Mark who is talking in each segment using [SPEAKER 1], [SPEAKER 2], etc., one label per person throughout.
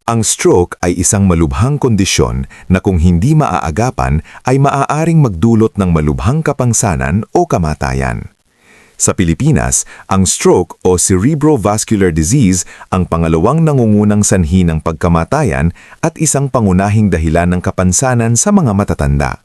[SPEAKER 1] Ang stroke ay isang malubhang kondisyon na kung hindi maaagapan ay maaaring magdulot ng malubhang kapangsanan o kamatayan. Sa Pilipinas, ang stroke o cerebrovascular disease ang pangalawang nangungunang sanhi ng pagkamatayan at isang pangunahing dahilan ng kapansanan sa mga matatanda.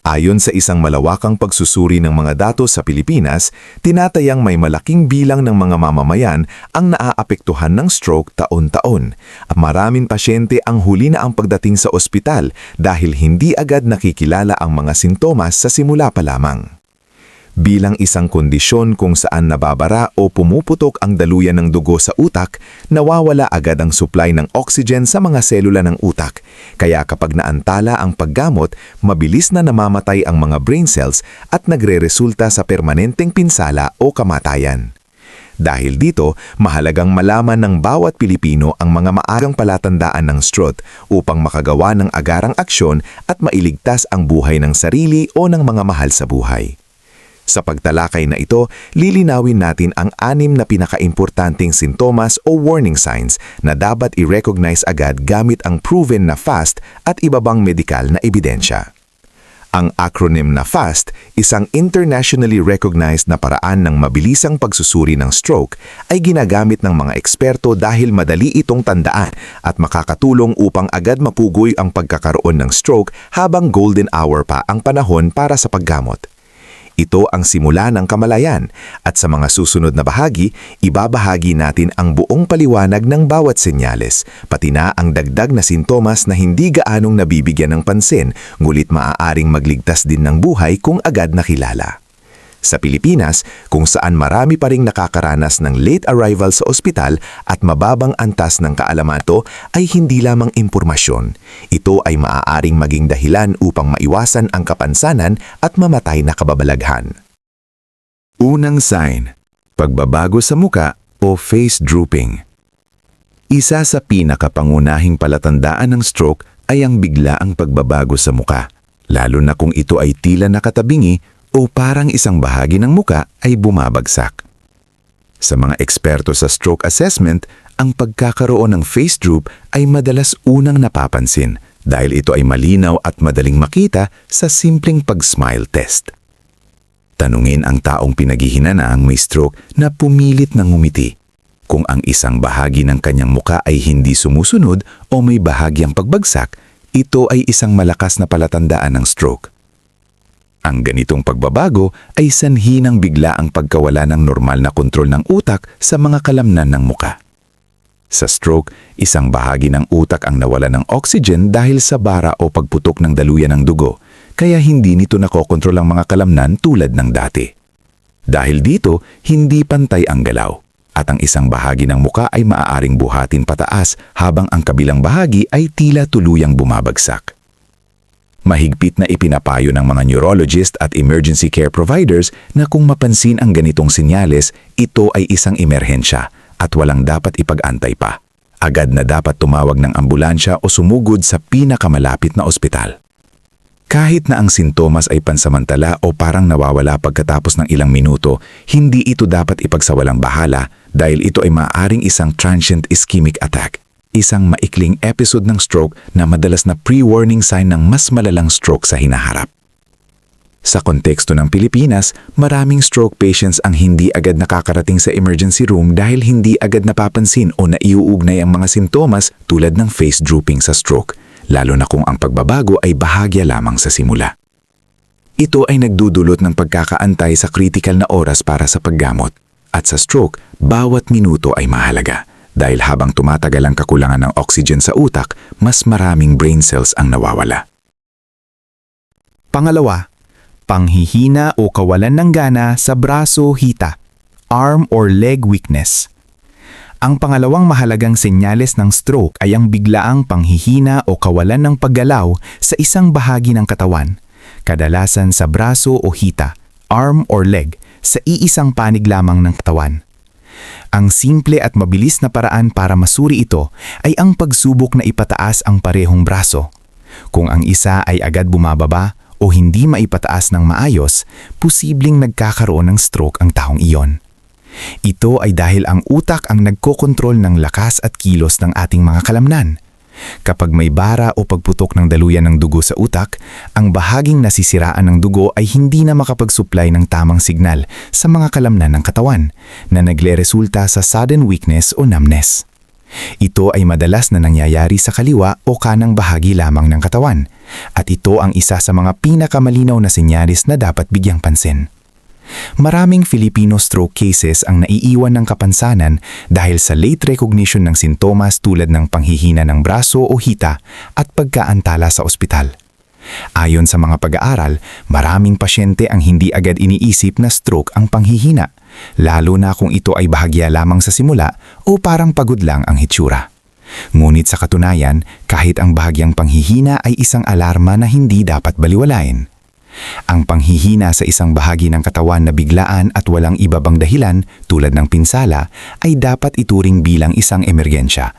[SPEAKER 1] Ayon sa isang malawakang pagsusuri ng mga datos sa Pilipinas, tinatayang may malaking bilang ng mga mamamayan ang naaapektuhan ng stroke taon-taon. Maraming pasyente ang huli na ang pagdating sa ospital dahil hindi agad nakikilala ang mga sintomas sa simula pa lamang. Bilang isang kondisyon kung saan nababara o pumuputok ang daluyan ng dugo sa utak, nawawala agad ang supply ng oxygen sa mga selula ng utak. Kaya kapag naantala ang paggamot, mabilis na namamatay ang mga brain cells at nagreresulta sa permanenteng pinsala o kamatayan. Dahil dito, mahalagang malaman ng bawat Pilipino ang mga maagang palatandaan ng stroke upang makagawa ng agarang aksyon at mailigtas ang buhay ng sarili o ng mga mahal sa buhay. Sa pagtalakay na ito, lilinawin natin ang 6 na pinakaimportanteng sintomas o warning signs na dapat i-recognize agad gamit ang proven na FAST at iba pang medikal na ebidensya. Ang acronym na FAST, isang internationally recognized na paraan ng mabilisang pagsusuri ng stroke, ay ginagamit ng mga eksperto dahil madali itong tandaan at makakatulong upang agad mapugoy ang pagkakaroon ng stroke habang golden hour pa ang panahon para sa paggamot. Ito ang simula ng kamalayan at sa mga susunod na bahagi, ibabahagi natin ang buong paliwanag ng bawat senyales, pati na ang dagdag na sintomas na hindi gaanong nabibigyan ng pansin, ngulit maaaring magligtas din ng buhay kung agad nakilala. Sa Pilipinas, kung saan marami pa ring nakakaranas ng late arrival sa ospital at mababang antas ng kaalaman, ay hindi lamang impormasyon. Ito ay maaaring maging dahilan upang maiwasan ang kapansanan at mamatay na kababalaghan. Unang sign, pagbabago sa muka o face drooping. Isa sa pinakapangunahing palatandaan ng stroke ay ang biglaang pagbabago sa muka, lalo na kung ito ay tila nakatabingi o parang isang bahagi ng muka ay bumabagsak. Sa mga eksperto sa stroke assessment, ang pagkakaroon ng face droop ay madalas unang napapansin dahil ito ay malinaw at madaling makita sa simpleng pag-smile test. Tanungin ang taong pinaghihinanaang may stroke na pumilit ng ngumiti. Kung ang isang bahagi ng kanyang muka ay hindi sumusunod o may bahagyang pagbagsak, ito ay isang malakas na palatandaan ng stroke. Ang ganitong pagbabago ay sanhi ng biglaang pagkawala ng normal na kontrol ng utak sa mga kalamnan ng muka. Sa stroke, isang bahagi ng utak ang nawala ng oxygen dahil sa bara o pagputok ng daluyan ng dugo, kaya hindi nito nakokontrol ang mga kalamnan tulad ng dati. Dahil dito, hindi pantay ang galaw, at ang isang bahagi ng muka ay maaaring buhatin pataas habang ang kabilang bahagi ay tila tuluyang bumabagsak. Mahigpit na ipinapayo ng mga neurologist at emergency care providers na kung mapansin ang ganitong senyales, ito ay isang emerhensya at walang dapat ipag-antay pa. Agad na dapat tumawag ng ambulansya o sumugod sa pinakamalapit na ospital. Kahit na ang sintomas ay pansamantala o parang nawawala pagkatapos ng ilang minuto, hindi ito dapat ipagsawalang bahala dahil ito ay maaaring isang transient ischemic attack. Isang maikling episode ng stroke na madalas na pre-warning sign ng mas malalang stroke sa hinaharap. Sa konteksto ng Pilipinas, maraming stroke patients ang hindi agad nakakarating sa emergency room dahil hindi agad napapansin o naiuugnay ang mga sintomas tulad ng face drooping sa stroke, lalo na kung ang pagbabago ay bahagya lamang sa simula. Ito ay nagdudulot ng pagkakaantay sa critical na oras para sa paggamot. At sa stroke, bawat minuto ay mahalaga. Dahil habang tumatagal ang kakulangan ng oxygen sa utak, mas maraming brain cells ang nawawala.
[SPEAKER 2] Pangalawa, panghihina o kawalan ng gana sa braso hita, arm or leg weakness. Ang pangalawang mahalagang senyales ng stroke ay ang biglaang panghihina o kawalan ng paggalaw sa isang bahagi ng katawan, kadalasan sa braso o hita, arm or leg, sa iisang panig lamang ng katawan. Ang simple at mabilis na paraan para masuri ito ay ang pagsubok na ipataas ang parehong braso. Kung ang isa ay agad bumababa o hindi maipataas ng maayos, posibleng nagkakaroon ng stroke ang taong iyon. Ito ay dahil ang utak ang nagkokontrol ng lakas at kilos ng ating mga kalamnan. Kapag may bara o pagputok ng daluyan ng dugo sa utak, ang bahaging nasisiraan ng dugo ay hindi na makapag-supply ng tamang signal sa mga kalamnan ng katawan na nagleresulta sa sudden weakness o numbness. Ito ay madalas na nangyayari sa kaliwa o kanang bahagi lamang ng katawan at ito ang isa sa mga pinakamalinaw na senyalis na dapat bigyang pansin. Maraming Filipino stroke cases ang naiiwan ng kapansanan dahil sa late recognition ng sintomas tulad ng panghihina ng braso o hita at pagkaantala sa ospital. Ayon sa mga pag-aaral, maraming pasyente ang hindi agad iniisip na stroke ang panghihina, lalo na kung ito ay bahagya lamang sa simula o parang pagod lang ang hitsura. Ngunit sa katunayan, kahit ang bahagyang panghihina ay isang alarma na hindi dapat baliwalain. Ang panghihina sa isang bahagi ng katawan na biglaan at walang iba pang dahilan tulad ng pinsala ay dapat ituring bilang isang emergensya.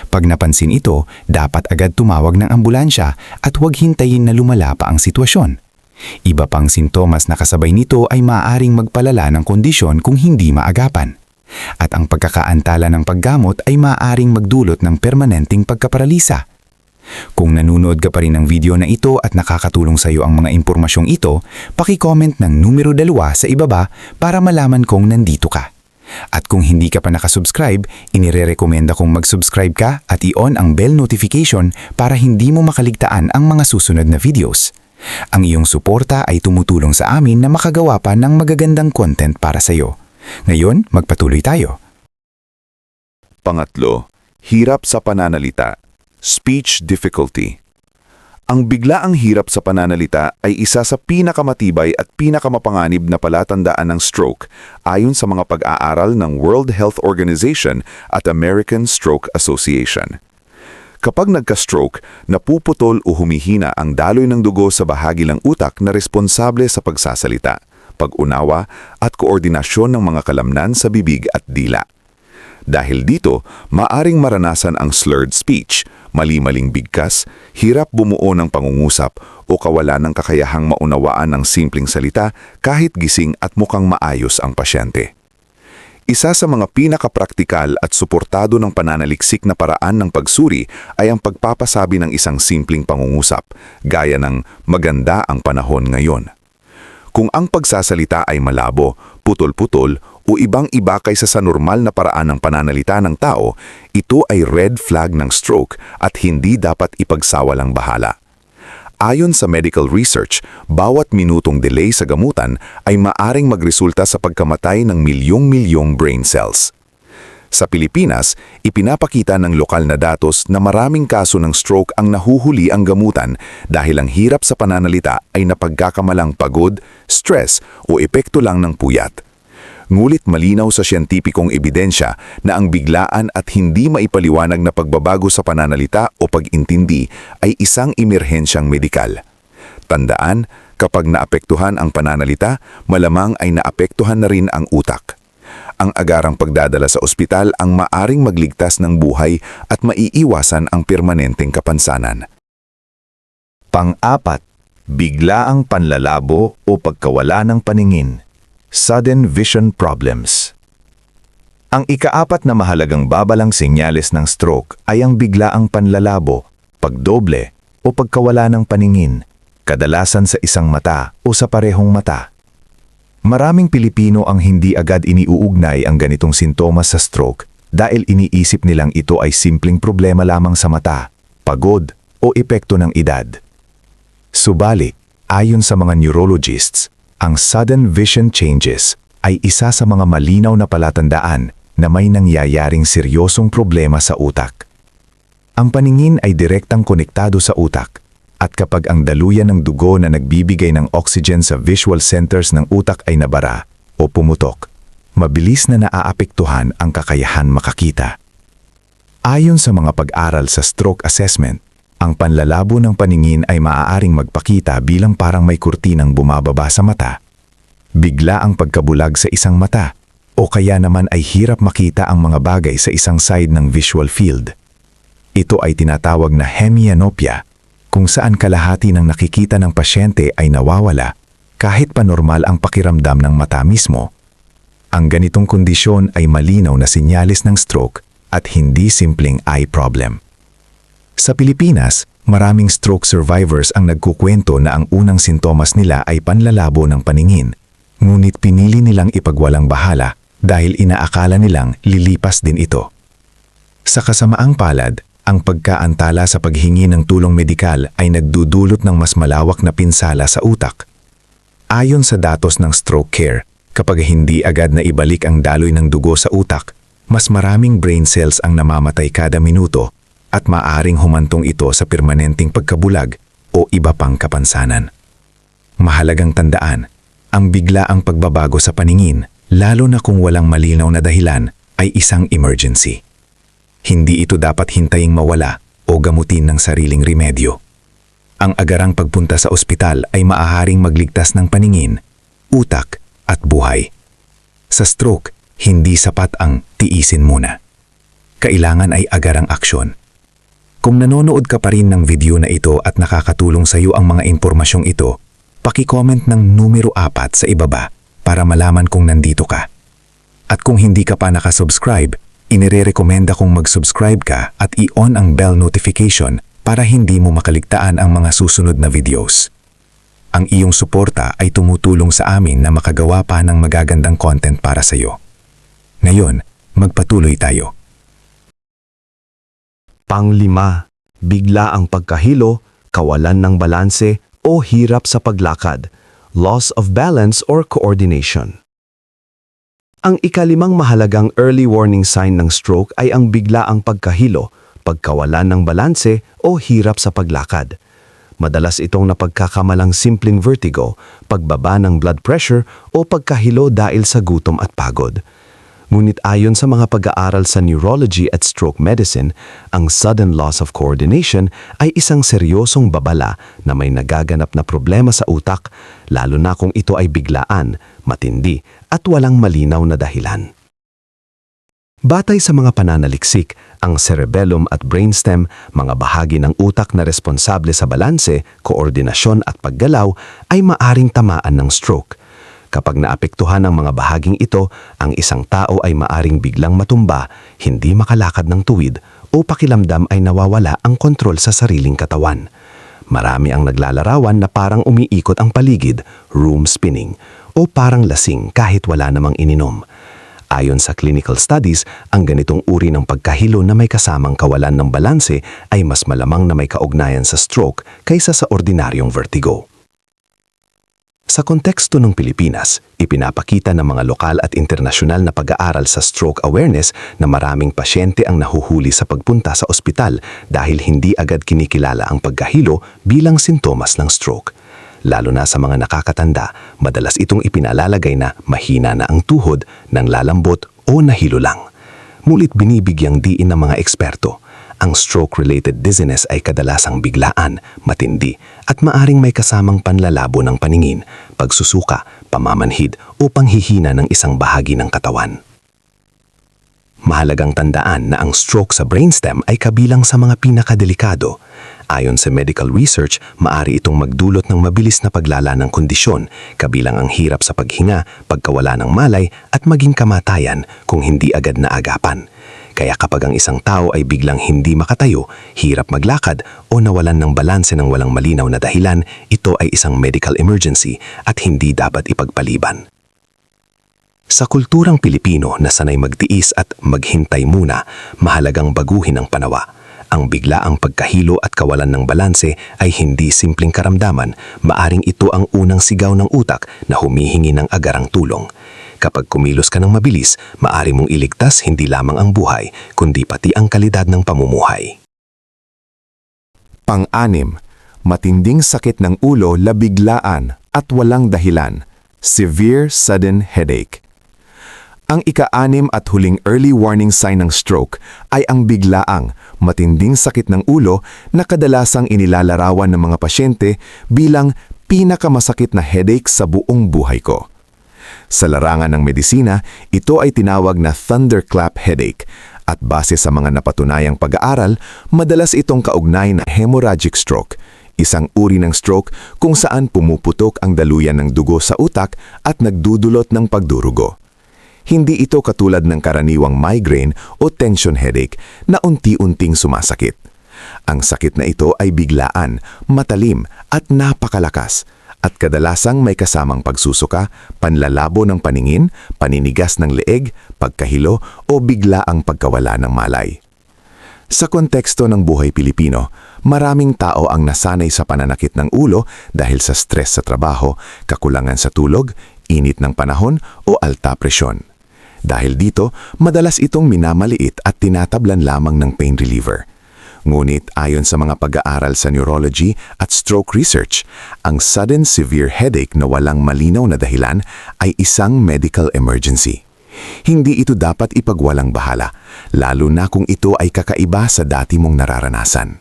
[SPEAKER 2] Pag napansin ito, dapat agad tumawag ng ambulansya at huwag hintayin na lumala pa ang sitwasyon. Iba pang sintomas na kasabay nito ay maaaring magpalala ng kondisyon kung hindi maagapan. At ang pagkakaantala ng paggamot ay maaaring magdulot ng permanenteng pagkaparalisa. Kung nanonood ka pa rin ng video na ito at nakakatulong sa iyo ang mga impormasyong ito, paki-comment ng numero 2 sa ibaba para malaman kong nandito ka. At kung hindi ka pa nakasubscribe, inirerekomenda kong mag-subscribe ka at i-on ang bell notification para hindi mo makaligtaan ang mga susunod na videos. Ang iyong suporta ay tumutulong sa amin na makagawa pa ng magagandang content para sa iyo. Ngayon, magpatuloy tayo.
[SPEAKER 1] Pangatlo, hirap sa pananalita. Speech difficulty. Ang biglaang hirap sa pananalita ay isa sa pinakamatibay at pinakamapanganib na palatandaan ng stroke ayon sa mga pag-aaral ng World Health Organization at American Stroke Association. Kapag nagka-stroke, napuputol o humihina ang daloy ng dugo sa bahagi ng utak na responsable sa pagsasalita, pag-unawa at koordinasyon ng mga kalamnan sa bibig at dila. Dahil dito, maaring maranasan ang slurred speech, mali-maling bigkas, hirap bumuo ng pangungusap o kawalan ng kakayahang maunawaan ng simpleng salita kahit gising at mukhang maayos ang pasyente. Isa sa mga pinakapraktikal at suportado ng pananaliksik na paraan ng pagsuri ay ang pagpapasabi ng isang simpleng pangungusap, gaya ng maganda ang panahon ngayon. Kung ang pagsasalita ay malabo, putol-putol o ibang-iba kaysa sa normal na paraan ng pananalita ng tao, ito ay red flag ng stroke at hindi dapat ipagsawalang bahala. Ayon sa medical research, bawat minutong delay sa gamutan ay maaring magresulta sa pagkamatay ng milyong-milyong brain cells. Sa Pilipinas, ipinapakita ng lokal na datos na maraming kaso ng stroke ang nahuhuli ang gamutan dahil ang hirap sa pananalita ay napagkakamalang pagod, stress o epekto lang ng puyat. Ngulit malinaw sa siyentipikong ebidensya na ang biglaan at hindi maipaliwanag na pagbabago sa pananalita o pag-intindi ay isang emerhensyang medikal. Tandaan, kapag naapektuhan ang pananalita, malamang ay naapektuhan na rin ang utak. Ang agarang pagdadala sa ospital ang maaring magligtas ng buhay at maiiwasan ang permanenteng kapansanan. Pang-apat, biglaang panlalabo o pagkawala ng paningin. Sudden vision problems. Ang ika-4 na mahalagang babalang senyales ng stroke ay ang biglaang panlalabo, pagdoble o pagkawala ng paningin, kadalasan sa isang mata o sa parehong mata. Maraming Pilipino ang hindi agad iniuugnay ang ganitong sintomas sa stroke dahil iniisip nilang ito ay simpleng problema lamang sa mata, pagod o epekto ng edad. Subalit, ayon sa mga neurologists, ang sudden vision changes ay isa sa mga malinaw na palatandaan na may nangyayaring seryosong problema sa utak. Ang paningin ay direktang konektado sa utak, at kapag ang daluyan ng dugo na nagbibigay ng oxygen sa visual centers ng utak ay nabara o pumutok, mabilis na naaapektuhan ang kakayahan makakita. Ayon sa mga pag-aral sa stroke assessment, ang panlalabo ng paningin ay maaaring magpakita bilang parang may kurtinang bumababa sa mata, bigla ang pagkabulag sa isang mata, o kaya naman ay hirap makita ang mga bagay sa isang side ng visual field. Ito ay tinatawag na hemianopia, kung saan kalahati ng nakikita ng pasyente ay nawawala kahit pa normal ang pakiramdam ng mata mismo.
[SPEAKER 2] Ang ganitong kondisyon ay malinaw na sinyalis ng stroke at hindi simpleng eye problem. Sa Pilipinas, maraming stroke survivors ang nagkukwento na ang unang sintomas nila ay panlalabo ng paningin, ngunit pinili nilang ipagwalang bahala dahil inaakala nilang lilipas din ito. Sa kasamaang palad, ang pagkaantala sa paghingi ng tulong medikal ay nagdudulot ng mas malawak na pinsala sa utak. Ayon sa datos ng stroke care, kapag hindi agad na ibalik ang daloy ng dugo sa utak, mas maraming brain cells ang namamatay kada minuto at maaring humantong ito sa permanenteng pagkabulag o iba pang kapansanan. Mahalagang tandaan, ang biglaang pagbabago sa paningin, lalo na kung walang malinaw na dahilan, ay isang emergency. Hindi ito dapat hintaying mawala o gamutin ng sariling remedyo. Ang agarang pagpunta sa ospital ay maaaring magligtas ng paningin, utak at buhay. Sa stroke, hindi sapat ang tiisin muna. Kailangan ay agarang aksyon. Kung nanonood ka pa rin ng video na ito at nakakatulong sa iyo ang mga impormasyong ito, paki-comment ng numero 4 sa ibaba para malaman kung nandito ka. At kung hindi ka pa nakasubscribe, inirerekomenda kong mag-subscribe ka at i-on ang bell notification para hindi mo makaligtaan ang mga susunod na videos. Ang iyong suporta ay tumutulong sa amin na makagawa pa ng magagandang content para sa iyo. Ngayon, magpatuloy tayo.
[SPEAKER 3] Pang-5, bigla ang pagkahilo, kawalan ng balanse o hirap sa paglakad, loss of balance or coordination. Ang ikalimang mahalagang early warning sign ng stroke ay ang biglaang pagkahilo, pagkawalan ng balanse o hirap sa paglakad. Madalas itong napagkakamalang simpleng vertigo, pagbaba ng blood pressure o pagkahilo dahil sa gutom at pagod. Ngunit ayon sa mga pag-aaral sa neurology at stroke medicine, ang sudden loss of coordination ay isang seryosong babala na may nagaganap na problema sa utak, lalo na kung ito ay biglaan, matindi at walang malinaw na dahilan. Batay sa mga pananaliksik, ang cerebellum at brainstem, mga bahagi ng utak na responsable sa balanse, koordinasyon at paggalaw, ay maaring tamaan ng stroke. Kapag naapektuhan ang mga bahaging ito, ang isang tao ay maaring biglang matumba, hindi makalakad ng tuwid, o pakilamdam ay nawawala ang kontrol sa sariling katawan. Marami ang naglalarawan na parang umiikot ang paligid, room spinning, o parang lasing kahit wala namang ininom. Ayon sa clinical studies, ang ganitong uri ng pagkahilo na may kasamang kawalan ng balanse ay mas malamang na may kaugnayan sa stroke kaysa sa ordinaryong vertigo. Sa konteksto ng Pilipinas, ipinapakita ng mga lokal at internasyonal na pag-aaral sa stroke awareness na maraming pasyente ang nahuhuli sa pagpunta sa ospital dahil hindi agad kinikilala ang pagkahilo bilang sintomas ng stroke. Lalo na sa mga nakakatanda, madalas itong ipinalalagay na mahina na ang tuhod, nanglalambot o nahilo lang. Mulit binibigyang diin ng mga eksperto. Ang stroke-related dizziness ay kadalasang biglaan, matindi at maaring may kasamang panlalabo ng paningin, pagsusuka, pamamanhid o panghihina ng isang bahagi ng katawan. Mahalagang tandaan na ang stroke sa brainstem ay kabilang sa mga pinakadelikado. Ayon sa medical research, maaari itong magdulot ng mabilis na paglala ng kondisyon, kabilang ang hirap sa paghinga, pagkawala ng malay at maging kamatayan kung hindi agad na agapan. Kaya kapag ang isang tao ay biglang hindi makatayo, hirap maglakad o nawalan ng balanse ng walang malinaw na dahilan, ito ay isang medical emergency at hindi dapat ipagpaliban. Sa kulturang Pilipino na sanay magtiis at maghintay muna, mahalagang baguhin ang panawa. Ang biglaang pagkahilo at kawalan ng balanse ay hindi simpleng karamdaman, maaring ito ang unang sigaw ng utak na humihingi ng agarang tulong. Kapag kumilos ka ng mabilis, maaari mong iligtas hindi lamang ang buhay, kundi pati ang kalidad ng pamumuhay.
[SPEAKER 1] Pang-6, matinding sakit ng ulo labiglaan at walang dahilan, severe sudden headache. Ang ika-6 at huling early warning sign ng stroke ay ang biglaang, matinding sakit ng ulo na kadalasang inilalarawan ng mga pasyente bilang pinakamasakit na headache sa buong buhay ko. Sa larangan ng medisina, ito ay tinawag na thunderclap headache at base sa mga napatunayang pag-aaral, madalas itong kaugnay na hemorrhagic stroke, isang uri ng stroke kung saan pumuputok ang daluyan ng dugo sa utak at nagdudulot ng pagdurugo. Hindi ito katulad ng karaniwang migraine o tension headache na unti-unting sumasakit. Ang sakit na ito ay biglaan, matalim at napakalakas at kadalasang may kasamang pagsusuka, panlalabo ng paningin, paninigas ng leeg, pagkahilo o biglaang pagkawala ng malay. Sa konteksto ng buhay Pilipino, maraming tao ang nasanay sa pananakit ng ulo dahil sa stress sa trabaho, kakulangan sa tulog, init ng panahon o alta presyon. Dahil dito, madalas itong minamaliit at tinatablan lamang ng pain reliever. Ngunit ayon sa mga pag-aaral sa neurology at stroke research, ang sudden severe headache na walang malinaw na dahilan ay isang medical emergency. Hindi ito dapat ipagwalang bahala, lalo na kung ito ay kakaiba sa dati mong nararanasan.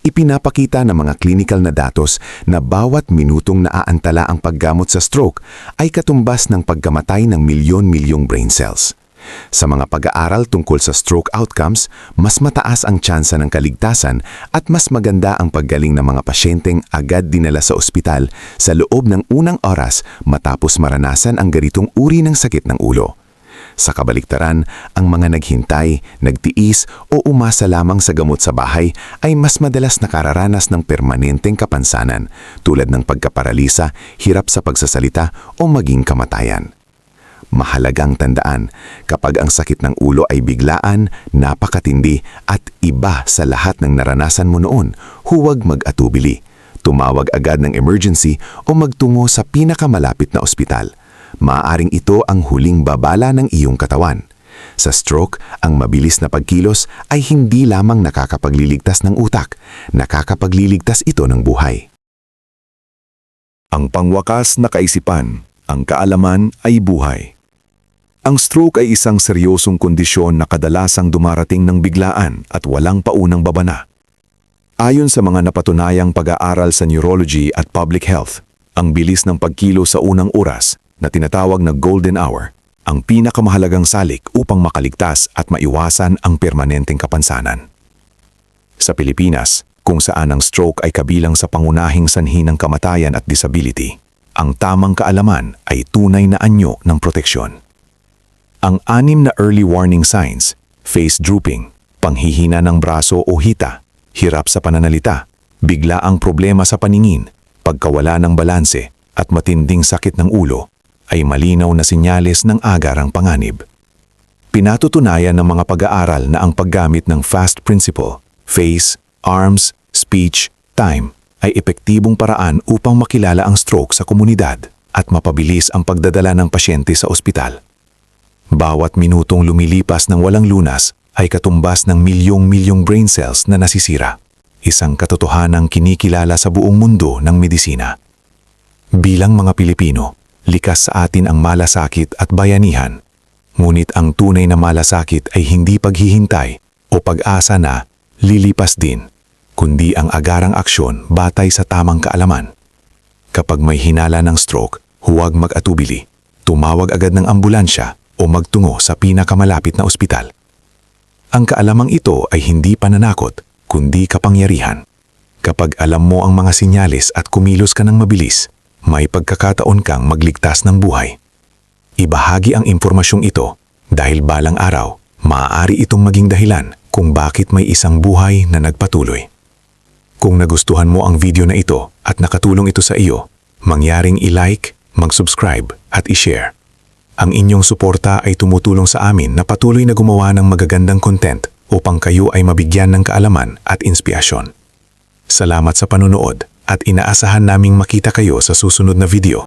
[SPEAKER 1] Ipinapakita ng mga clinical na datos na bawat minutong naaantala ang paggamot sa stroke ay katumbas ng pagkamatay ng milyon-milyong brain cells. Sa mga pag-aaral tungkol sa stroke outcomes, mas mataas ang tsansa ng kaligtasan at mas maganda ang paggaling ng mga pasyenteng agad dinala sa ospital sa loob ng unang oras matapos maranasan ang ganitong uri ng sakit ng ulo. Sa kabaliktaran, ang mga naghintay, nagtiis o umasa lamang sa gamot sa bahay ay mas madalas nakararanas ng permanenteng kapansanan tulad ng pagkaparalisa, hirap sa pagsasalita o maging kamatayan. Mahalagang tandaan, kapag ang sakit ng ulo ay biglaan, napakatindi at iba sa lahat ng naranasan mo noon, huwag mag-atubili. Tumawag agad ng emergency o magtungo sa pinakamalapit na ospital. Maaaring ito ang huling babala ng iyong katawan. Sa stroke, ang mabilis na pagkilos ay hindi lamang nakakapagliligtas ng utak, nakakapagliligtas ito ng buhay.
[SPEAKER 4] Ang pangwakas na kaisipan, ang kaalaman ay buhay. Ang stroke ay isang seryosong kondisyon na kadalasang dumarating ng biglaan at walang paunang babana. Ayon sa mga napatunayang pag-aaral sa neurology at public health, ang bilis ng pagkilo sa unang oras na tinatawag na golden hour, ang pinakamahalagang salik upang makaligtas at maiwasan ang permanenteng kapansanan. Sa Pilipinas, kung saan ang stroke ay kabilang sa pangunahing sanhi ng kamatayan at disability, ang tamang kaalaman ay tunay na anyo ng proteksyon. Ang 6 na early warning signs, face drooping, panghihina ng braso o hita, hirap sa pananalita, biglaang problema sa paningin, pagkawala ng balanse at matinding sakit ng ulo, ay malinaw na senyales ng agarang panganib. Pinatutunayan ng mga pag-aaral na ang paggamit ng FAST principle, face, arms, speech, time, ay epektibong paraan upang makilala ang stroke sa komunidad at mapabilis ang pagdadala ng pasyente sa ospital. Bawat minutong lumilipas ng walang lunas ay katumbas ng milyong-milyong brain cells na nasisira, isang katotohanang kinikilala sa buong mundo ng medisina. Bilang mga Pilipino, likas sa atin ang malasakit at bayanihan, ngunit ang tunay na malasakit ay hindi paghihintay o pag-asa na lilipas din, kundi ang agarang aksyon batay sa tamang kaalaman. Kapag may hinala ng stroke, huwag mag-atubili, tumawag agad ng ambulansya o magtungo sa pinakamalapit na ospital. Ang kaalamang ito ay hindi pananakot, kundi kapangyarihan. Kapag alam mo ang mga senyales at kumilos ka ng mabilis, may pagkakataon kang magligtas ng buhay. Ibahagi ang impormasyong ito dahil balang araw, maaari itong maging dahilan kung bakit may isang buhay na nagpatuloy. Kung nagustuhan mo ang video na ito at nakatulong ito sa iyo, mangyaring i-like, mag-subscribe at i-share. Ang inyong suporta ay tumutulong sa amin na patuloy na gumawa ng magagandang content upang kayo ay mabigyan ng kaalaman at inspirasyon. Salamat sa panonood at inaasahan naming makita kayo sa susunod na video.